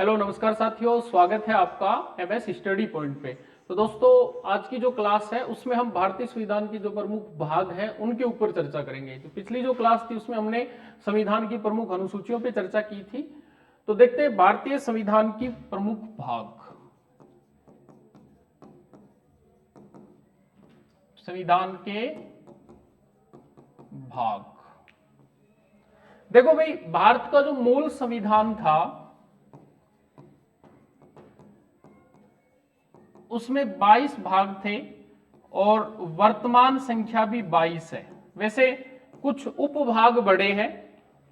Hello नमस्कार साथियों, स्वागत है आपका एमएस स्टडी पॉइंट पे। तो दोस्तों, आज की जो क्लास है उसमें हम भारतीय संविधान के जो प्रमुख भाग हैं उनके ऊपर चर्चा करेंगे। तो पिछली जो क्लास थी उसमें हमने संविधान की प्रमुख अनुसूचियों पे चर्चा की थी। तो देखते हैं भारतीय संविधान की प्रमुख भाग। संविधान के भाग, देखो भाई, भारत का जो मूल संविधान था उसमें 22 भाग थे और वर्तमान संख्या भी 22 है। वैसे कुछ उपभाग बड़े हैं,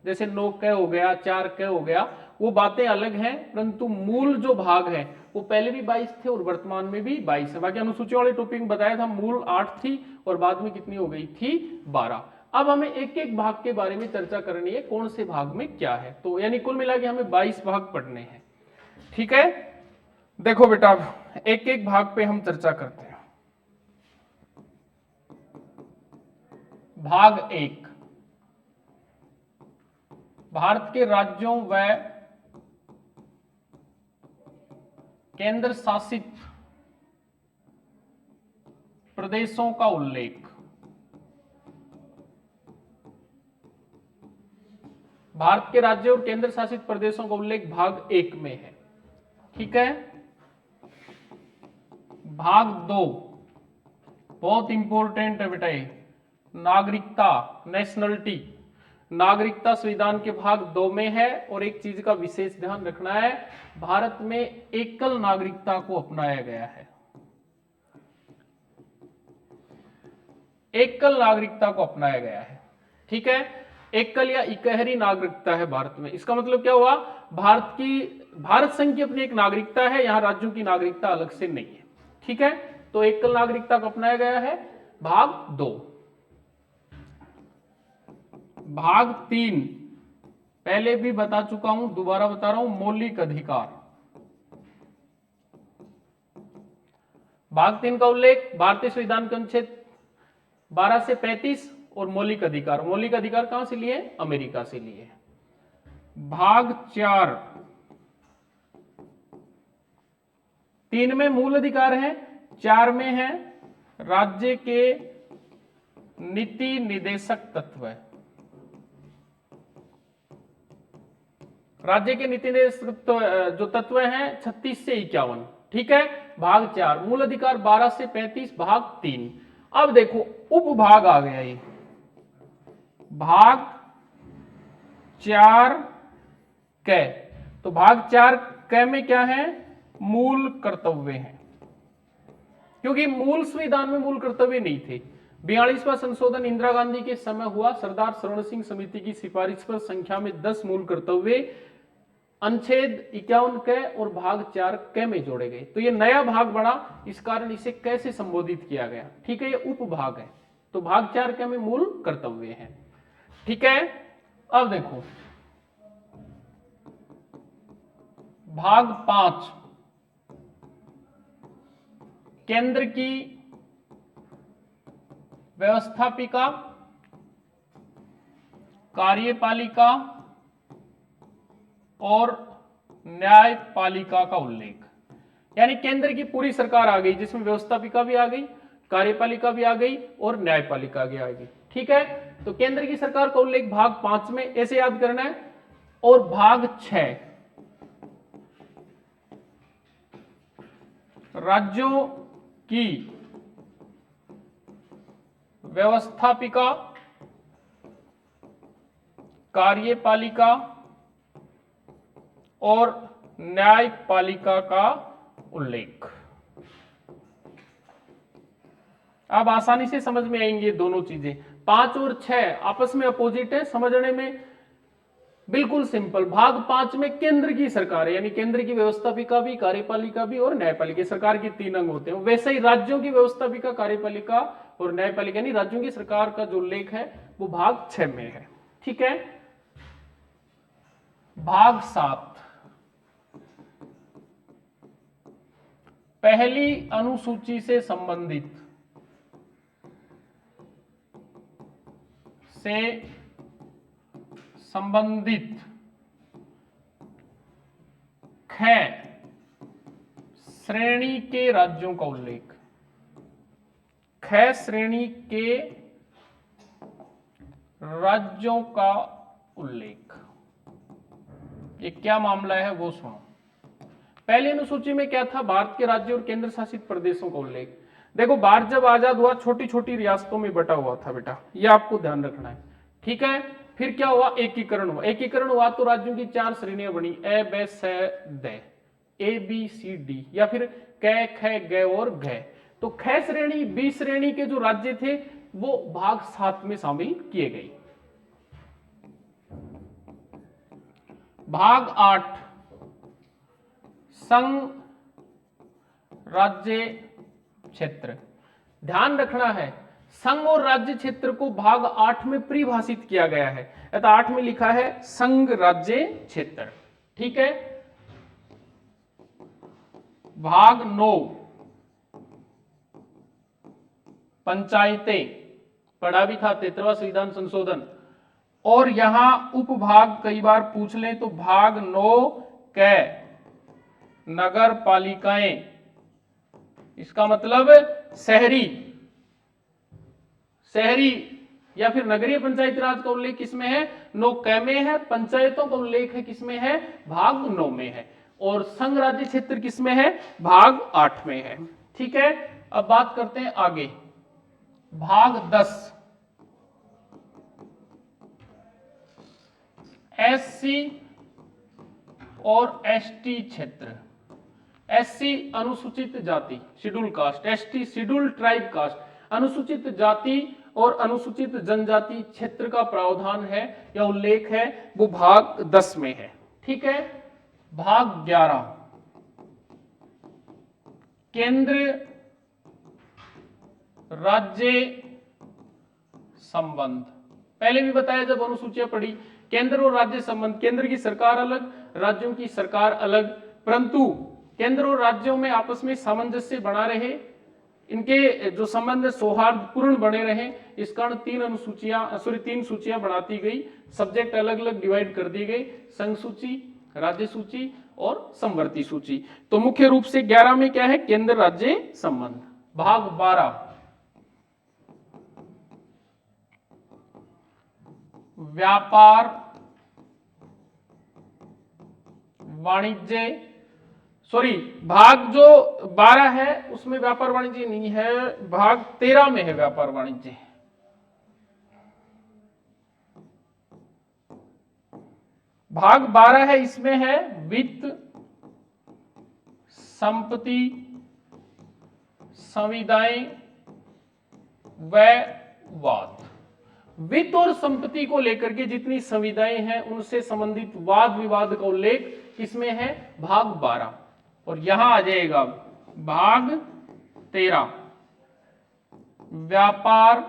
जैसे 9 क हो गया, 4 क हो गया, वो बातें अलग हैं, परंतु मूल जो भाग है वो पहले भी 22 थे और वर्तमान में भी 22 है। बाकी अनुसूची वाले टॉपिक में बताया था मूल 8 थी और बाद में कितनी हो गई थी, 12। अब हमें एक एक भाग के बारे में चर्चा करनी है, कौन से भाग में क्या है। तो यानी कुल मिला के हमें 22 भाग पढ़ने हैं। ठीक है, देखो बेटा, एक एक भाग पे हम चर्चा करते हैं। भाग 1, भारत के राज्यों व केंद्र शासित प्रदेशों का उल्लेख। भारत के राज्यों और केंद्र शासित प्रदेशों का उल्लेख भाग 1 में है। ठीक है। भाग 2 बहुत इंपॉर्टेंट है बेटा, नागरिकता, नेशनलिटी। नागरिकता संविधान के भाग 2 में है और एक चीज का विशेष ध्यान रखना है, भारत में एकल नागरिकता को अपनाया गया है। एकल नागरिकता को अपनाया गया है। ठीक है, एकल या इकहरी नागरिकता है भारत में। इसका मतलब क्या हुआ, भारत संघ की अपनी एक नागरिकता है, यहां राज्यों की नागरिकता अलग से नहीं है। ठीक है, तो एकल नागरिकता को अपनाया गया है। भाग 2। भाग 3 पहले भी बता चुका हूं, दोबारा बता रहा हूं, मौलिक अधिकार। भाग 3 का उल्लेख भारतीय संविधान के अनुच्छेद 12 से 35 और मौलिक अधिकार। मौलिक अधिकार कहां से लिए, अमेरिका से लिए। भाग 4, 3 में मूल अधिकार है, 4 में है राज्य के नीति निदेशक तत्व। राज्य के नीति निदेशक जो तत्व हैं 36 से 51। ठीक है, भाग 4 मूल अधिकार 12 से 35, भाग 3। अब देखो उपभाग आ गया, ये भाग 4 क। तो भाग 4 क में क्या है, मूल कर्तव्य हैं, क्योंकि मूल संविधान में मूल कर्तव्य नहीं थे। 42वां संशोधन इंदिरा गांधी के समय हुआ, सरदार सरवण सिंह समिति की सिफारिश पर संख्या में 10 मूल कर्तव्य अनुच्छेद 51 क और भाग 4 क में जोड़े गए। तो ये नया भाग बना, इस कारण इसे कैसे संबोधित किया गया। ठीक है, ये उपभाग है। तो भाग 4 क में मूल कर्तव्य है। ठीक है, अब देखो भाग 5, केंद्र की व्यवस्थापिका, कार्यपालिका और न्यायपालिका का उल्लेख। यानी केंद्र की पूरी सरकार आ गई, जिसमें व्यवस्थापिका भी आ गई, कार्यपालिका भी आ गई और न्यायपालिका भी आ गई। ठीक है, तो केंद्र की सरकार का उल्लेख भाग 5 में ऐसे याद करना है। और भाग 6, राज्यों की व्यवस्थापिका, कार्यपालिका और न्यायपालिका का उल्लेख। अब आसानी से समझ में आएंगे दोनों चीजें। 5 और 6 आपस में अपोजिट है, समझने में बिल्कुल सिंपल। भाग 5 में केंद्र की सरकार है, यानी केंद्र की व्यवस्थापिका भी, कार्यपालिका भी और न्यायपालिका। सरकार के 3 अंग होते हैं। वैसे ही राज्यों की व्यवस्थापिका, कार्यपालिका और न्यायपालिका, यानी राज्यों की सरकार का जो उल्लेख है वो भाग 6 में है। ठीक है, भाग 7, पहली अनुसूची से संबंधित ख श्रेणी के राज्यों का उल्लेख, ख श्रेणी के राज्यों का उल्लेख। ये क्या मामला है वो सुनो। पहली अनुसूची में क्या था? भारत के राज्यों और केंद्र शासित प्रदेशों का उल्लेख। देखो भारत जब आजाद हुआ छोटी छोटी रियासतों में बटा हुआ था बेटा, ये आपको ध्यान रखना है, ठीक है। फिर क्या हुआ? एकीकरण हुआ। एकीकरण हुआ तो राज्यों की 4 श्रेणियां बनी, A B C D, A B C D, या फिर क ख ग और घ। तो ख श्रेणी बी श्रेणी के जो राज्य थे वो भाग 7 में शामिल किए गए। भाग 8 संघ राज्य क्षेत्र। ध्यान रखना है संघ और राज्य क्षेत्र को भाग 8 में परिभाषित किया गया है, तो 8 में लिखा है संघ राज्य क्षेत्र, ठीक है। भाग 9 पंचायतें, पढ़ा भी था 73वां संविधान संशोधन। और यहां उपभाग कई बार पूछ लें तो भाग 9 क नगर पालिकाएं, इसका मतलब शहरी या फिर नगरीय पंचायत राज का उल्लेख किसमें है? 9 क में है। पंचायतों का उल्लेख है किसमें है? भाग 9 में है। और संघ राज्य क्षेत्र किसमें है? भाग 8 में है, ठीक है। अब बात करते हैं आगे, भाग 10 एससी और एसटी क्षेत्र। एससी अनुसूचित जाति schedule caste, ST schedule tribe caste. अनुसूचित जाति और अनुसूचित जनजाति क्षेत्र का प्रावधान है या उल्लेख है वो भाग 10 में है, ठीक है। भाग 11 केंद्र राज्य संबंध। पहले भी बताया जब अनुसूचियां पढ़ी, केंद्र और राज्य संबंध, केंद्र की सरकार अलग, राज्यों की सरकार अलग, परंतु केंद्र और राज्यों में आपस में सामंजस्य बना रहे, इनके जो संबंध सौहार्दपूर्ण बने रहे, इस कारण 3 सूचियां बनाती गई, सब्जेक्ट अलग अलग डिवाइड कर दी गई, संघ सूची, राज्य सूची और समवर्ती सूची। तो मुख्य रूप से 11 में क्या है? केंद्र राज्य संबंध। भाग 12 व्यापार वाणिज्य, सॉरी भाग जो 12 है उसमें व्यापार वाणिज्य नहीं है, भाग 13 में है व्यापार वाणिज्य। भाग 12 है, इसमें है वित्त, संपत्ति, संविदाएं व वाद। वित्त और संपत्ति को लेकर के जितनी संविदाएं हैं उनसे संबंधित वाद विवाद का उल्लेख किसमें है? भाग 12। और यहां आ जाएगा भाग 13 व्यापार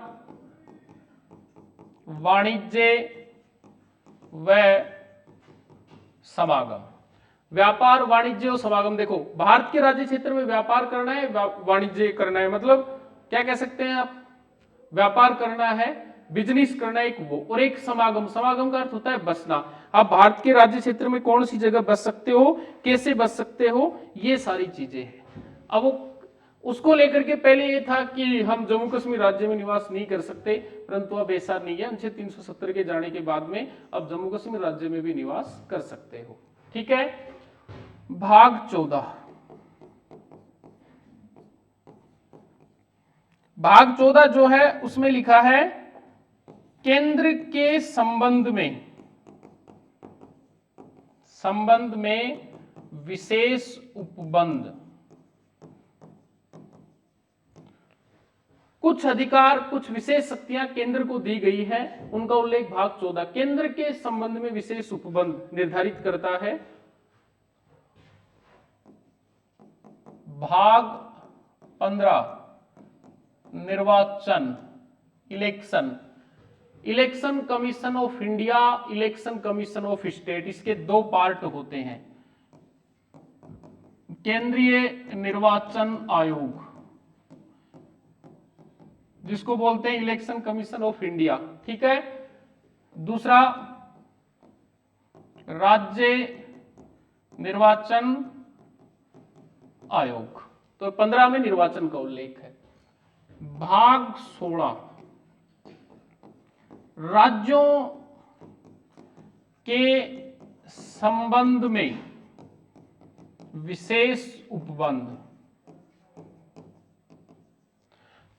वाणिज्य व समागम। व्यापार वाणिज्य और समागम, देखो भारत के राज्य क्षेत्र में व्यापार करना है, वाणिज्य करना है, मतलब क्या कह सकते हैं आप? व्यापार करना है, बिजनेस करना है एक वो, और एक समागम। समागम का अर्थ होता है बसना। आप भारत के राज्य क्षेत्र में कौन सी जगह बस सकते हो, कैसे बस सकते हो, ये सारी चीजें हैं। अब वो उसको लेकर के पहले ये था कि हम जम्मू कश्मीर राज्य में निवास नहीं कर सकते, परंतु अब ऐसा नहीं है। अनुच्छेद 370 के जाने के बाद में अब जम्मू कश्मीर राज्य में भी निवास कर सकते हो, ठीक है। भाग 14 भाग 14 जो है उसमें लिखा है केंद्र के संबंध में विशेष उपबंध। कुछ अधिकार, कुछ विशेष शक्तियां केंद्र को दी गई है, उनका उल्लेख भाग 14 केंद्र के संबंध में विशेष उपबंध निर्धारित करता है। भाग 15 निर्वाचन, election commission of India, election commission of state, इसके 2 पार्ट होते हैं। केंद्रीय निर्वाचन आयोग जिसको बोलते हैं इलेक्शन कमीशन ऑफ इंडिया, ठीक है। दूसरा राज्य निर्वाचन आयोग। तो 15 में निर्वाचन का उल्लेख है। भाग 16 राज्यों के संबंध में विशेष उपबंध।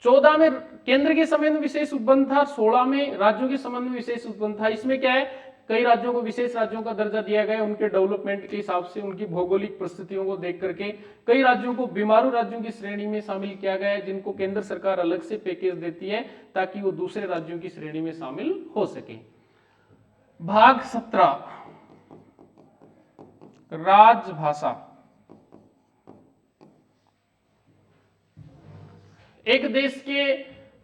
14 में केंद्र के संबंध में विशेष उपबंध था, 16 में राज्यों के संबंध में विशेष उपबंध था। इसमें क्या है, कई राज्यों को विशेष राज्यों का दर्जा दिया गया है, उनके डेवलपमेंट के हिसाब से, उनकी भौगोलिक परिस्थितियों को देख करके। कई राज्यों को बीमारू राज्यों की श्रेणी में शामिल किया गया है, जिनको केंद्र सरकार अलग से पैकेज देती है ताकि वो दूसरे राज्यों की श्रेणी में शामिल हो सके। भाग 17 राजभाषा। एक देश के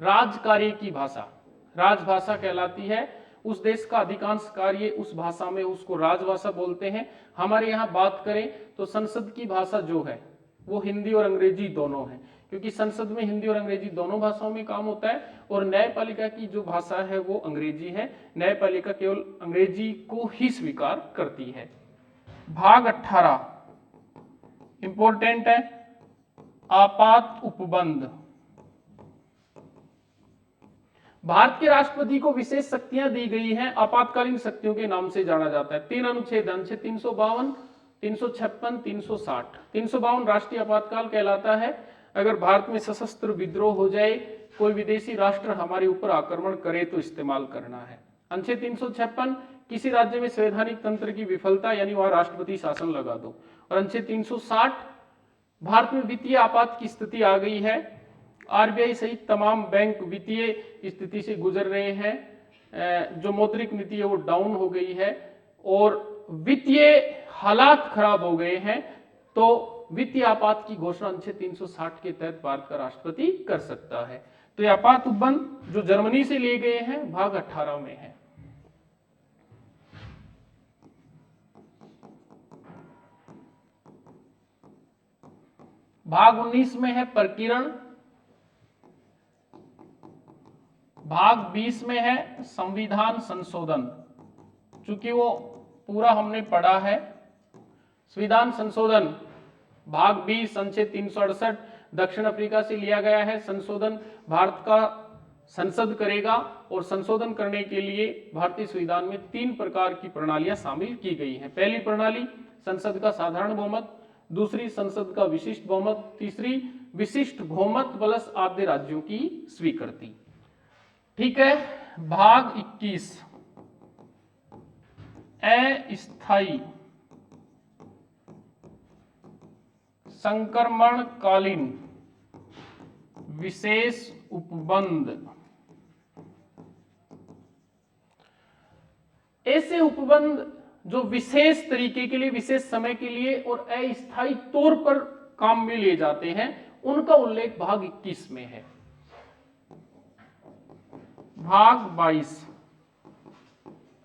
राजकार्य की भाषा राजभाषा कहलाती है। उस देश का अधिकांश कार्य उस भाषा में, उसको राजभाषा बोलते हैं। हमारे यहाँ बात करें तो संसद की भाषा जो है वो हिंदी और अंग्रेजी दोनों है, क्योंकि संसद में हिंदी और अंग्रेजी दोनों भाषाओं में काम होता है। और न्यायपालिका की जो भाषा है वो अंग्रेजी है। न्यायपालिका केवल अंग्रेजी को ही स्वीकार करती है। भाग 18 इंपॉर्टेंट है, आपात उपबंध। भारत के राष्ट्रपति को विशेष शक्तियां दी गई हैं, आपातकालीन शक्तियों के नाम से जाना जाता है। 3 अनुच्छेद, अनुच्छेद 352, 356, 360। 352 राष्ट्रीय आपातकाल कहलाता है। अगर भारत में सशस्त्र विद्रोह हो जाए, कोई विदेशी राष्ट्र हमारे ऊपर आक्रमण करे तो इस्तेमाल करना है। अनुच्छेद 356 किसी राज्य में संवैधानिक तंत्र की विफलता, यानी वहां राष्ट्रपति शासन लगा दो। और अनुच्छेद 360 भारत में वित्तीय आपात की स्थिति आ गई है, आरबीआई सहित तमाम बैंक वित्तीय स्थिति से गुजर रहे हैं, जो मौद्रिक नीति है वो डाउन हो गई है और वित्तीय हालात खराब हो गए हैं, तो वित्तीय आपात की घोषणा अनुच्छेद 360 के तहत भारत का राष्ट्रपति कर सकता है। तो ये आपात उपबंध जो जर्मनी से लिए गए हैं भाग 18 में है। भाग 19 में है प्रकीर्ण। भाग 20 में है संविधान संशोधन। चूंकि वो पूरा हमने पढ़ा है। संविधान संशोधन भाग 20 अनुच्छेद 368 दक्षिण अफ्रीका से लिया गया है। संशोधन भारत का संसद करेगा और संशोधन करने के लिए भारतीय संविधान में 3 प्रकार की प्रणालियां शामिल की गई हैं। पहली प्रणाली संसद का साधारण बहुमत, दूसरी संसद का विशिष्ट बहुमत, तीसरी विशिष्ट बहुमत प्लस आधे राज्यों की स्वीकृति। ठीक है। भाग 21 अस्थायी संक्रमणकालीन विशेष उपबंध। ऐसे उपबंध जो विशेष तरीके के लिए, विशेष समय के लिए और अस्थायी तौर पर काम में लिए जाते हैं, उनका उल्लेख भाग 21 में है। भाग 22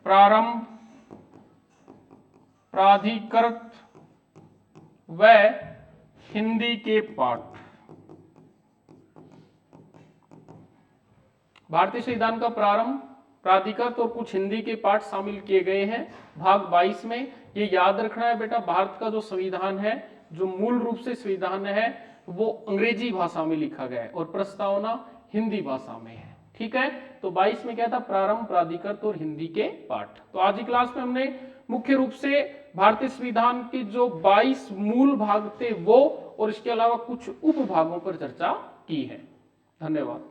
प्रारंभ, प्राधिकृत व हिंदी के पाठ। भारतीय संविधान का प्रारंभ, प्राधिकृत और कुछ हिंदी के पाठ शामिल किए गए हैं भाग 22 में। ये याद रखना है बेटा, भारत का जो संविधान है, जो मूल रूप से संविधान है, वो अंग्रेजी भाषा में लिखा गया है और प्रस्तावना हिंदी भाषा में है। ठीक है। तो 22 में क्या था, प्रारंभ, प्राधिकृत और हिंदी के पाठ। तो आज की क्लास में हमने मुख्य रूप से भारतीय संविधान के जो 22 मूल भाग थे वो और इसके अलावा कुछ उपभागों पर चर्चा की है। धन्यवाद।